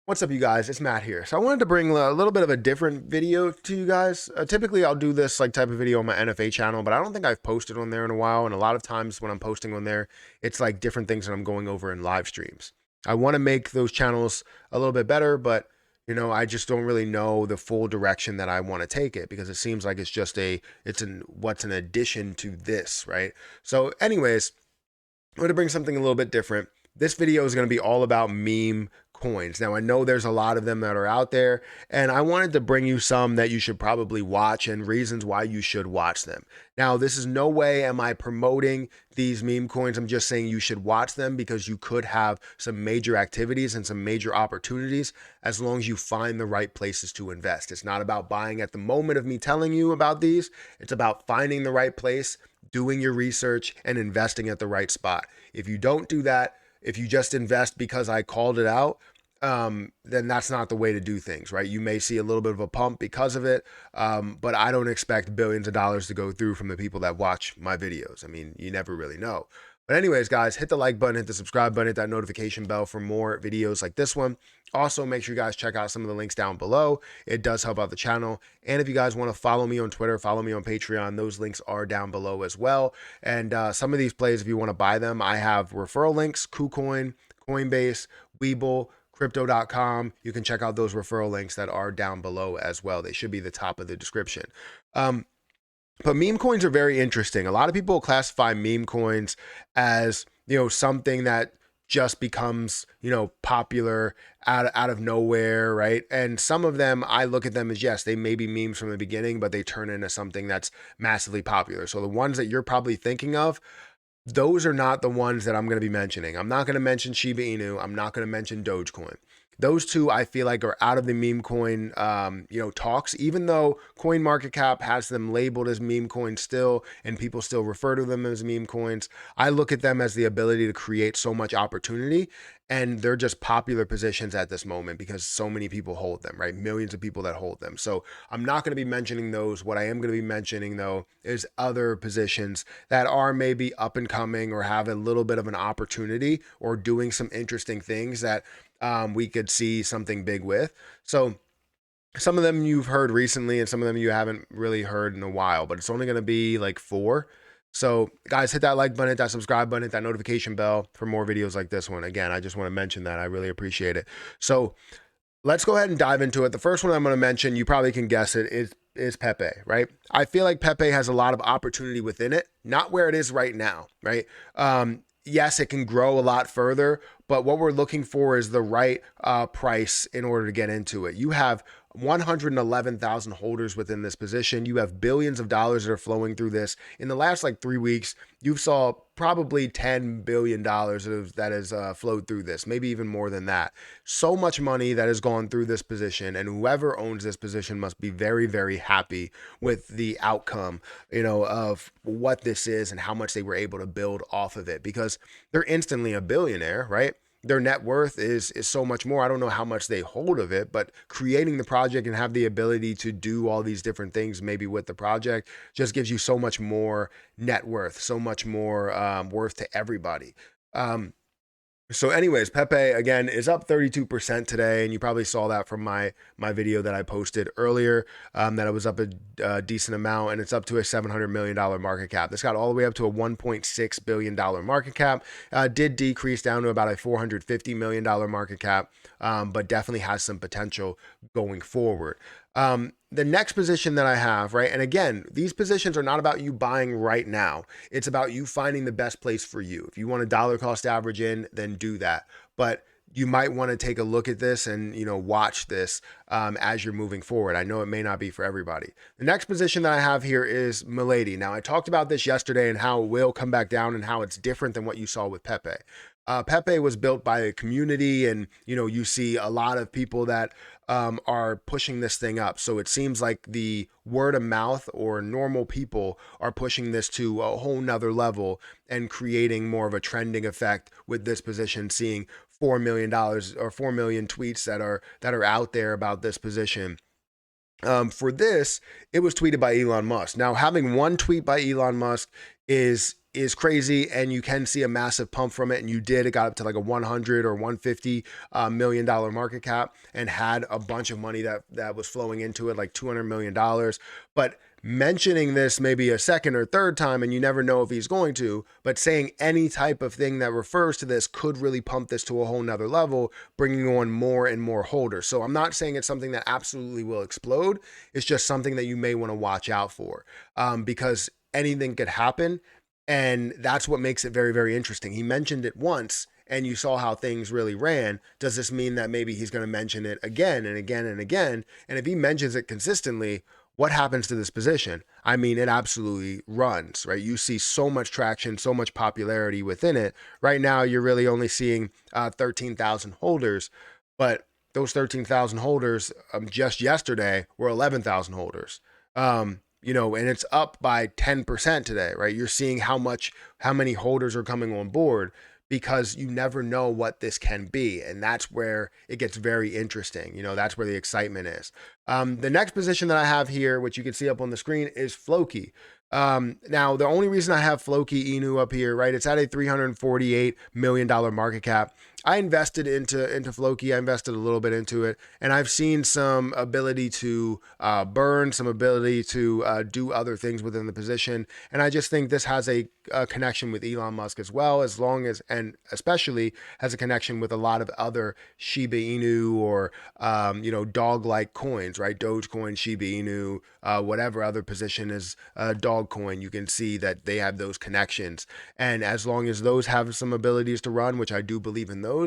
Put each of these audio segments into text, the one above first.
What's up, you guys? It's Matt here. So I wanted to bring a little bit of a different video to you guys. Typically, I'll do this like type of video on my NFA channel, but I don't think I've posted on there in a while. And a lot of times when I'm posting on there, it's like different things that I'm going over in live streams. I want to make those channels a little bit better, but I just don't really know the full direction that I want to take it because it seems like what's an addition to this, right? So, anyways, I'm going to bring something a little bit different. This video is going to be all about meme coins. Now, I know there's a lot of them that are out there, and I wanted to bring you some that you should probably watch and reasons why you should watch them. Now, this is no way am I promoting these meme coins. I'm just saying you should watch them because you could have some major activities and some major opportunities as long as you find the right places to invest. It's not about buying at the moment of me telling you about these. It's about finding the right place, doing your research, and investing at the right spot. If you don't do that, if you just invest because I called it out, then that's not the way to do things, right? You may see a little bit of a pump because of it, but I don't expect billions of dollars to go through from the people that watch my videos. I mean, you never really know. But anyways, guys, hit the like button, hit the subscribe button, hit that notification bell for more videos like this one. Also, make sure you guys check out some of the links down below. It does help out the channel. And if you guys want to follow me on Twitter, follow me on Patreon, those links are down below as well. And some of these plays, if you want to buy them, I have referral links, KuCoin, Coinbase, Webull, crypto.com. You can check out those referral links that are down below as well. They should be the top of the description. But meme coins are very interesting. A lot of people classify meme coins as, something that just becomes, popular out of nowhere, right? And some of them, I look at them as, yes, they may be memes from the beginning, but they turn into something that's massively popular. So the ones that you're probably thinking of, those are not the ones that I'm going to be mentioning. I'm not going to mention Shiba Inu. I'm not going to mention Dogecoin. Those two I feel like are out of the meme coin, talks. Even though CoinMarketCap has them labeled as meme coins still, and people still refer to them as meme coins, I look at them as the ability to create so much opportunity, and they're just popular positions at this moment because so many people hold them, right? Millions of people that hold them. So I'm not going to be mentioning those. What I am going to be mentioning though is other positions that are maybe up and coming or have a little bit of an opportunity or doing some interesting things that we could see something big with. So some of them you've heard recently and some of them you haven't really heard in a while, but it's only going to be like 4. So guys, hit that like button, hit that subscribe button, hit that notification bell for more videos like this one. Again, I just want to mention that. I really appreciate it. So let's go ahead and dive into it. The first one I'm going to mention, you probably can guess it, is Pepe, right? I feel like Pepe has a lot of opportunity within it, not where it is right now, right? Yes, it can grow a lot further, but what we're looking for is the right price in order to get into it. You have 111,000 holders within this position. You have billions of dollars that are flowing through this. In the last 3 weeks, you've saw probably $10 billion that has flowed through this, maybe even more than that. So much money that has gone through this position, and whoever owns this position must be very, very happy with the outcome, of what this is and how much they were able to build off of it, because they're instantly a billionaire, right? Their net worth is so much more. I don't know how much they hold of it, but creating the project and have the ability to do all these different things maybe with the project just gives you so much more net worth, so much more worth to everybody. So anyways, Pepe again is up 32% today, and you probably saw that from my video that I posted earlier, that it was up a decent amount, and it's up to a $700 million market cap. This got all the way up to a $1.6 billion market cap. Did decrease down to about a $450 million market cap, but definitely has some potential going forward. The next position that I have, right? And again, these positions are not about you buying right now. It's about you finding the best place for you. If you want a dollar cost average in, then do that. But you might want to take a look at this and, watch this as you're moving forward. I know it may not be for everybody. The next position that I have here is Milady. Now, I talked about this yesterday and how it will come back down and how it's different than what you saw with Pepe. Pepe was built by a community, and you see a lot of people that are pushing this thing up. So it seems like the word of mouth or normal people are pushing this to a whole nother level and creating more of a trending effect with this position, seeing $4 million or 4 million tweets that are out there about this position. For this, it was tweeted by Elon Musk. Now, having one tweet by Elon Musk is is crazy, and you can see a massive pump from it. And you did. It got up to like a 100 or 150 $1 million market cap, and had a bunch of money that was flowing into it, like $200 million. But mentioning this maybe a second or third time, and you never know if he's going to, but saying any type of thing that refers to this could really pump this to a whole nother level, bringing on more and more holders. So I'm not saying it's something that absolutely will explode. It's just something that you may want to watch out for, because anything could happen. And that's what makes it very, very interesting. He mentioned it once, and you saw how things really ran. Does this mean that maybe he's going to mention it again and again and again? And if he mentions it consistently, what happens to this position? I mean, it absolutely runs, right? You see so much traction, so much popularity within it. Right now, you're really only seeing 13,000 holders, but those 13,000 holders just yesterday were 11,000 holders. And it's up by 10% today, right? You're seeing how many holders are coming on board, because you never know what this can be. And that's where it gets very interesting. That's where the excitement is. The next position that I have here, which you can see up on the screen, is Floki. Now, the only reason I have Floki Inu up here, right, it's at a $348 million market cap. I invested into Floki. I invested a little bit into it, and I've seen some ability to burn, some ability to do other things within the position. And I just think this has a connection with Elon Musk as well, and especially has a connection with a lot of other Shiba Inu or dog-like coins, right? Dogecoin, Shiba Inu, whatever other position is dog coin. You can see that they have those connections, and as long as those have some abilities to run, which I do believe in those,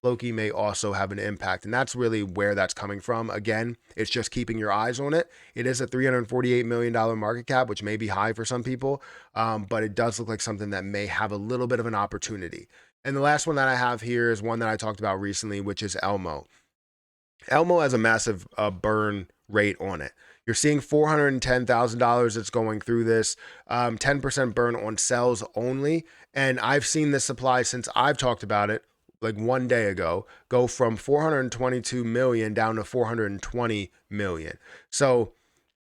Floki may also have an impact. And that's really where that's coming from. Again, it's just keeping your eyes on it. It is a $348 million market cap, which may be high for some people, but it does look like something that may have a little bit of an opportunity. And the last one that I have here is one that I talked about recently, which is Elmo. Elmo has a massive burn rate on it. You're seeing $410,000 that's going through this, 10% burn on cells only. And I've seen this supply since I've talked about it like one day ago, go from 422 million down to 420 million. So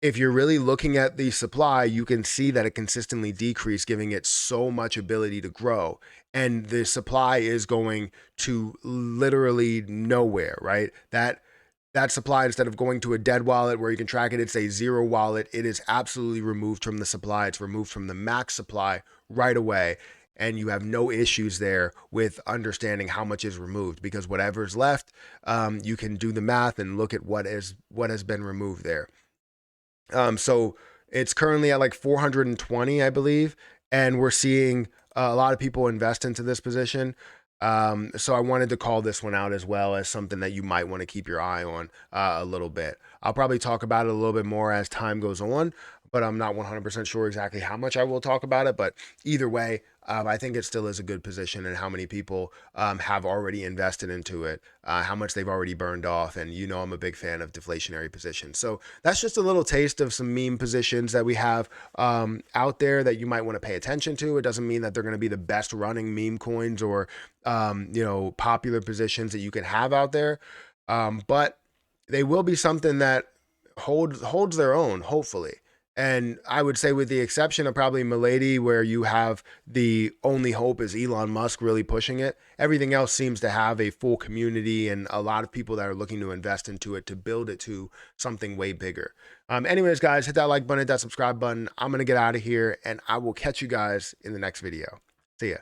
if you're really looking at the supply, you can see that it consistently decreased, giving it so much ability to grow. And the supply is going to literally nowhere, right? That supply, instead of going to a dead wallet where you can track it, it's a zero wallet. It is absolutely removed from the supply. It's removed from the max supply right away. And you have no issues there with understanding how much is removed, because whatever's left, you can do the math and look at what has been removed there. So it's currently at like 420, I believe, and we're seeing a lot of people invest into this position. So I wanted to call this one out as well as something that you might want to keep your eye on a little bit. I'll probably talk about it a little bit more as time goes on, but I'm not 100% sure exactly how much I will talk about it. But either way, I think it still is a good position, and how many people have already invested into it, how much they've already burned off. And I'm a big fan of deflationary positions. So that's just a little taste of some meme positions that we have out there that you might want to pay attention to. It doesn't mean that they're going to be the best running meme coins or popular positions that you can have out there, but they will be something that holds their own, hopefully. And I would say, with the exception of probably Milady, where you have the only hope is Elon Musk really pushing it, everything else seems to have a full community and a lot of people that are looking to invest into it to build it to something way bigger. Anyways, guys, hit that like button, hit that subscribe button. I'm going to get out of here, and I will catch you guys in the next video. See ya.